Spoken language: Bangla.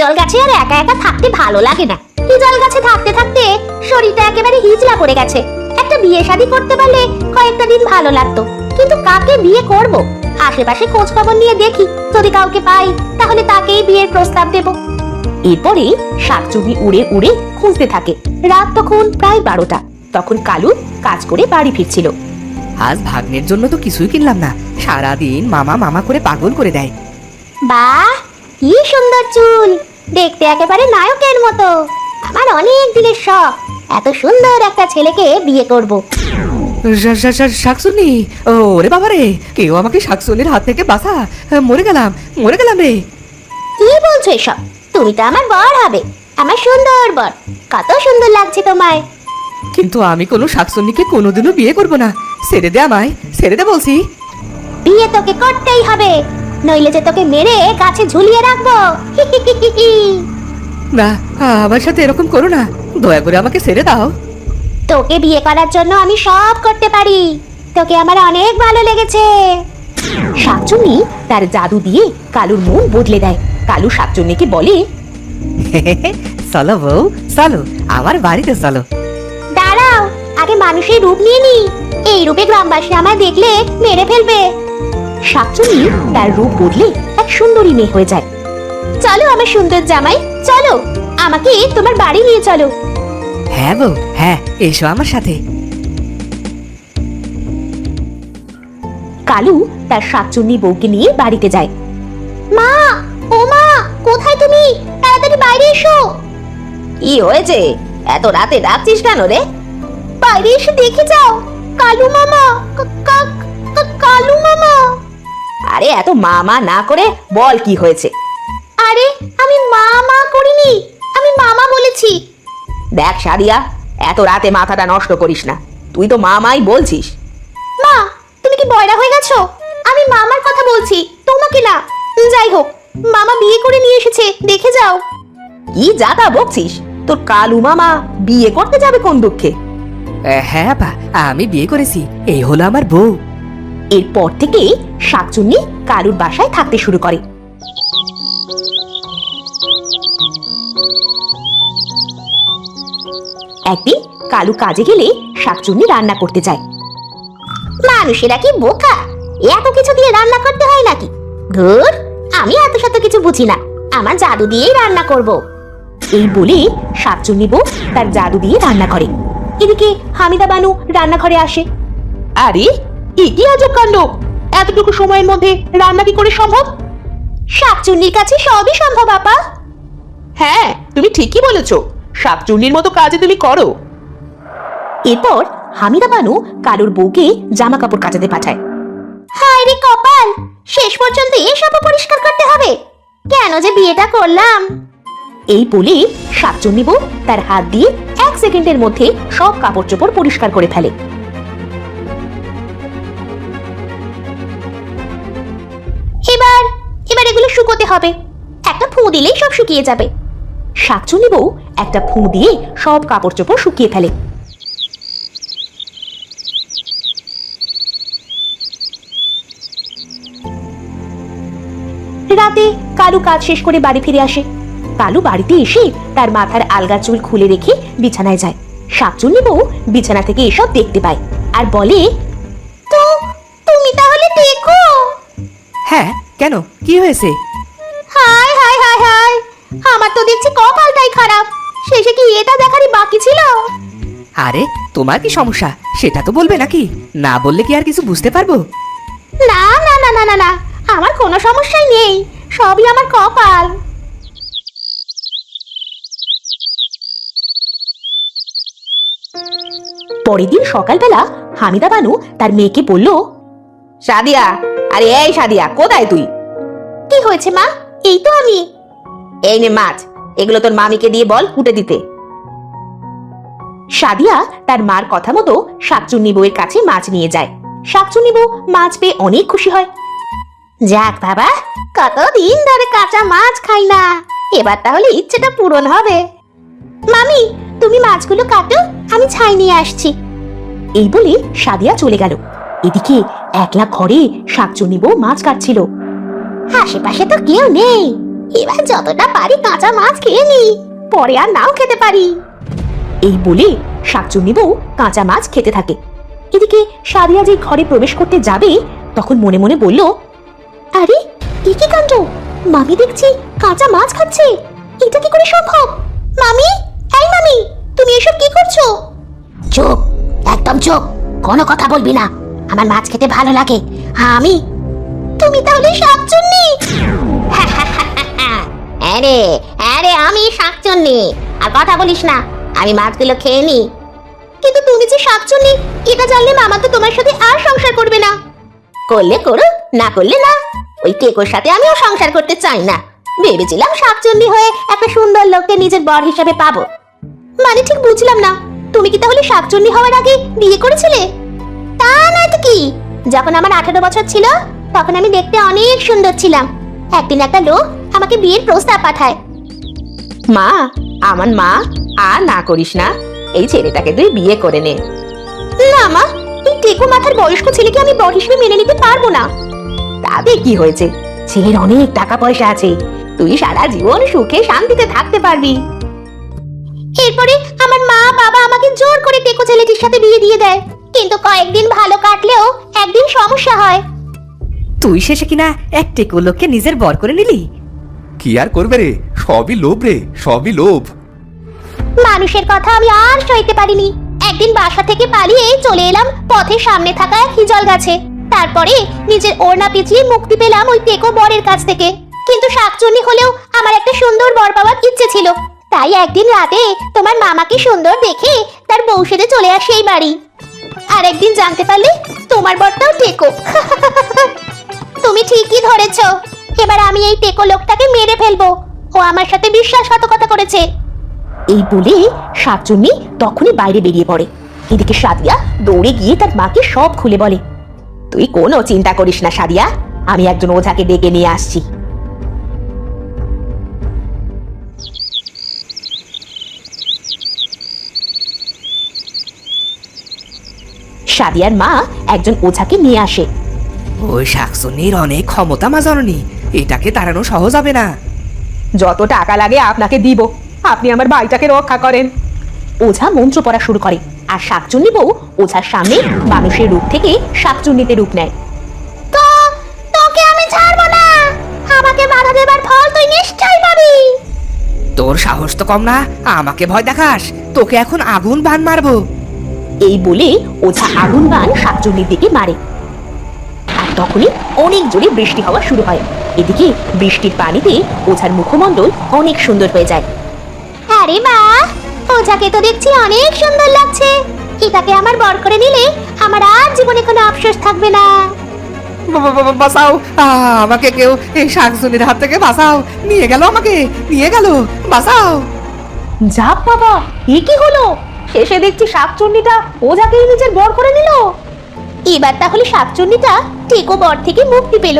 হিজল গাছে আর একা একা থাকতে ভালো লাগে না। হিজল গাছে থাকতে থাকতে শরীরটা একেবারে হিজলা পড়ে গেছে। একটা বিয়ে শাদী করতে পারলে কয়েকটা দিন ভালো লাগতো, কিন্তু কাকে বিয়ে করব? আশেপাশে খোঁজ খবর নিয়ে দেখি, যদি কাউকে পাই তাহলে তাকেই বিয়ের প্রস্তাব দেব। এরপরে শাকচুন্নি উড়ে উড়ে খুঁজতে থাকে। রাত তখন প্রায় 12টা। তখন কালু কাজ করে বাড়ি ফিরছিল। আজ ভাগ্নের জন্য তো কিছুই কিনলাম না, সারাদিন মামা মামা করে পাগল করে দেয়। বাহ, কি সুন্দর চুল, দেখতে একেবারে নায়কের মতো। আমার অনেক দিনের শখ, এত সুন্দর একটা ছেলেকে বিয়ে করব। শাকচুন্নি, ওরে বাবা রে, কেউ আমাকে শাকচুন্নির হাত থেকে বাঁচা, মরে গেলাম রে। কি বলছো এসব? তুমি তো আমার বর হবে, আমার সুন্দর বর। কত সুন্দর লাগছে তোমায়। কিন্তু আমি কোনো শাকচুন্নিকে কোনোদিনও বিয়ে করব না। ছেড়ে দে আমায়, ছেড়ে দে বলছি। বিয়ে তোকে করতেই হবে, নইলে যে তোকে মেরে গাছে ঝুলিয়ে রাখবো। না, আমার সাথে এরকম করো না, দয়া করে আমাকে ছেড়ে দাও। তোকে বিয়ে করার জন্য আমি সব করতে পারি। তোকে আমার অনেক ভালো লেগেছে। শাকচুন্নি তার জাদু দিয়ে কালুর মন বদলে দেয়। কালু শাকচুন্নিকে বলে, চলো বউ, চলো আমার বাড়িতে চলো। দাঁড়াও, আগে মানুষের রূপ নিয়ে নি। এই রূপে গ্রামবাসী আমায় দেখলে মেরে ফেলবে। শাকচুন্নি তার রূপ বদলে এক সুন্দরী মেয়ে হয়ে যায়। চলো আমার সুন্দর জামাই, চলো আমাকে তোমার বাড়ি নিয়ে চলো। হ্যাঁ বউ, হ্যাঁ, এসো আমার সাথে। কালু তার শাকচুন্নি বউকে নিয়ে বাড়িতে যায়। মা, ও মা, কোথায় তুমি? তাড়াতাড়ি বাইরে এসো। কি হয়েছে? এত রাতে ডাকছিস কেন রে? বাইরে এসে দেখে যাও, কালু মামা। কালু মামা। আরে এত মামা না করে বল কি হয়েছে? আরে আমি মামা করিনি, আমি মামা বলেছি। দেখ সাদিয়া, এত রাতে মাথাটা নষ্ট করিস না, তুই তো মামাই বলছিস। মা, তুমি কি বয়রা হয়ে গেছো? আমি মামার কথা বলছি, তোমাকে না। যাই হোক, মামা বিয়ে করে নিয়ে এসেছে, দেখে যাও। কি যাতা বকছিস? তোর কালু মামা বিয়ে করতে যাবে কোন দুঃখে? হ্যাঁ আপা, আমি বিয়ে করেছি, এই হলো আমার বউ। এরপর থেকে শাকচুন্নি কালুর বাসায় থাকতে শুরু করে। একদিন কালু কাজে গেলে শাকচুন্নি রান্না করতে যায়। মানুষেরা কি বোকা? এত কিছু দিয়ে রান্না করতে হয় নাকি? ধুর, আমি এত শত কিছু বুঝি না, আমার জাদু দিয়েই রান্না করব। এই বলে শাকচুন্নি বউ তার জাদু দিয়ে রান্না করে। এদিকে হামিদা বানু রান্নাঘরে আসে। আরে এ কি আজব কাণ্ড! এতটুকু সময়ের মধ্যে রান্না কি করে সম্ভব? শাকচুন্নির কাছে সবই সম্ভব আপা। হ্যাঁ, তুমি ঠিকই বলেছো, শাকচুন্নির মতো কাজে তুমি করো। এরপর হামিদা বানু কালুর বউকে জামা কাপড় কাচাতে পাঠায়। হায় রে কপাল, শেষ পর্যন্ত এসব পরিষ্কার করতে হবে। কেন যে বিয়েটা করলাম? এই বলে শাকচুন্নি বউ তার হাত দিয়ে 1 সেকেন্ডের মধ্যে সব কাপড় চোপড় পরিষ্কার করে ফেলে। এবার এগুলো শুকোতে হবে। একটা ফু দিলেই সব শুকিয়ে যাবে। শাকচুন্নি বউ একটা ফু দিয়ে সব কাপড় চোপড় শুকিয়ে ফেলে। রাতে কালু কাজ শেষ করে বাড়ি ফিরে আসে। কালু বাড়িতে এসে তার মাথার আলগা চুল খুলে রেখে বিছানায় যায়। শাকচুন্নি বউ বিছানা থেকে এসব দেখতে পায় আর বলে, তো তুমি তাহলে দেখো। হ্যাঁ, কেন, কি হয়েছে? হায় হায় হায় হায়, আমার তো দেখছি কপালটাই খারাপ। শেষে কি এটা দেখারই বাকি ছিল? আরে তোমার কি সমস্যা সেটা তো বলবে নাকি? না বললে কি আর কিছু বুঝতে পারবো? না না না না না না, আমার কোনো সমস্যাই নেই, সবই আমার কপাল। পরের দিন সকালবেলা হামিদা বানু তার মেয়েকে বলল, সাদিয়া, আরে এই সাদিয়া, কোথায় তুই? কি হয়েছে মা? এই তো আমি। এই নে মাছ, এগুলো তোর মামিকে দিয়ে বল কুটে দিতে। সাদিয়া তার মার কথা মতো শাকচুন্নি বউয়ের কাছে মাছ নিয়ে যায়। শাকচুন্নি বউ মাছ পেয়ে অনেক খুশি হয়। যাক বাবা, কতদিন ধরে কাঁচা মাছ খাই না, এবার তাহলে ইচ্ছেটা পূরণ হবে। মামি, তুমি মাছগুলো কাটো, আমি ছাই নিয়ে আসছি। এই বলে সাদিয়া চলে গেল। এদিকে একলা ঘরে শাকচুন্নি বউ মাছ কাটছিল। আশেপাশে তো কেউ নেই, এবার যতটা পারি কাঁচা মাছ খেয়ে নি, পরে আর নাও খেতে পারি। এই বলে শাকচুন্নি বউ কাঁচা মাছ খেতে থাকে। এদিকে সাদিয়া যে ঘরে প্রবেশ করতে যাবে তখন মনে মনে বলল, আরে কি কি কাণ্ড, মামি দেখছি কাঁচা মাছ খাচ্ছে, এটা কি করে সম্ভব? মামি, এই মামি, তুমি এসব কি করছো? চুপ, একদম চুপ, কোনো কথা বলবি না, আমার মাছ খেতে ভালো লাগে। আমি, তুমি তাহলে শাকচুন্নি? আরে আরে আমি শাকচুন্নি, আর কথা বলিস না, আমি মাছগুলো খেয়ে নি। কিন্তু তুমি যে শাকচুন্নি এটা জানলে মামা তো তোমার সাথে আর সংসার করবে না। করলে করো, না করলে না, ওই টেকোর সাথে আমিও সংসার করতে চাই না। ভেবেছিলাম শাকচুন্নি হয়ে একটা সুন্দর লোককে নিজের বর হিসাবে পাবো। মানে ঠিক বুঝলাম না, তুমি কি তাহলে শাকচুন্নি হওয়ার আগে বিয়ে করেছিলে? তা নয় তো কি, যখন আমার 18 বছর ছিল তখন আমি দেখতে অনেক সুন্দর ছিলাম। একদিন একটা লোক আমাকে বিয়ের প্রস্তাব পাঠায়। মা, আমার মা, আর না করিস না, এই ছেলেটাকে তুই বিয়ে করে নে। না মা, এই টেকো মাথার বয়স্ক ছেলেকে আমি বর হিসেবে মেনে নিতে পারবো না। তাতে কি হয়েছে, ছেলের অনেক টাকা পয়সা আছে, তুই সারা জীবন সুখে শান্তিতে থাকতে পারবি। এরপরে আমার মা বাবা আমাকে জোর করে টেকো ছেলেটির সাথে বিয়ে দিয়ে দেয়, কিন্তু কয়েকদিন ভালো কাটলেও একদিন সমস্যা হয়। তুই শেষে কিনা এক টেকো লোককে নিজের বর করে নিলি? কি আর করবে রে, সবই লোভ রে, সবই লোভ। মানুষের কথা আমি আর সইতে পারিনি। একদিন বাসা থেকে পালিয়ে চলে এলাম পথের সামনে থাকা এক হিজল গাছে। তারপরে নিজের ওড়না পেঁচিয়ে মুক্তি পেলাম ওই টেকো বরের কাছ থেকে। কিন্তু শাকচুন্নি হলেও আমার একটা সুন্দর বর পাওয়ার ইচ্ছে ছিল, তাই একদিন রাতে তোমার মামাকে সুন্দর দেখে তার বউ সেজে চলে আসে এই বাড়ি। আর একদিন জানতে পারলে তোমার বরটাও টেকো। তুমি ঠিকই ধরেছো, এবার আমি এই টেকো লোকটাকে মেরে ফেলবো, ও আমার সাথে বিশ্বাসঘাতকতা করেছে। এই বলে শাকচুন্নি তখনই বাইরে বেরিয়ে পড়ে। এদিকে সাদিয়া দৌড়ে গিয়ে তার মাকে সব খুলে বলে। তুই কোনো চিন্তা করিস না সাদিয়া, আমি একজন ওঝাকে ডেকে নিয়ে আসছি। সাদিয়ার মা একজন ওঝাকে নিয়ে আসে। ওই শাকচুন্নির অনেক ক্ষমতা মা জননী, এটাকে তাড়ানো সহজ হবে না। যত টাকা লাগে আপনাকে দিব, আপনি আমার ভাইটাকে রক্ষা করেন। ওঝা মন্ত্র পড়া শুরু করে, আর শাকচুন্নি বউ ওঝার সামনে মানুষের রূপ থেকে শাকচুন্নিতে রূপ নেয়। তো তোকে আমি ছাড়বো না, আমাকে বাধা দেবার ফল তুই নিশ্চয়ই পাবি। তোর সাহস তো কম না, আমাকে ভয় দেখাস, তোকে এখন আগুন বান মারবো। এই বলে ওঝা আগুন বান শাকচুন্নির দিকে মারে। আর তখনই অনেক জোরে বৃষ্টি হওয়া শুরু হয়। এদিকে বৃষ্টির পানিতে ওঝার মুখমণ্ডল অনেক সুন্দর হয়ে যায়। আরে বাহ, ওঝাকে তো দেখছি অনেক সুন্দর লাগছে, এটাকে আমার বর করে নিলে আমার আর জীবনে কোনো আফসোস থাকবে না। বাঁচাও, আমাকে কেউ এই শাকচুন্নির হাত থেকে বাঁচাও, নিয়ে গেল আমাকে, নিয়ে গেল, বাঁচাও। যা বাবা, এ কি হলো? শেষে দেখছি শাকচুন্নিটা ওঝাকেই নিজের বর করে নিল। এবার তাহলে শাকচুন্নিটা টেকো বর থেকে মুক্তি পেল।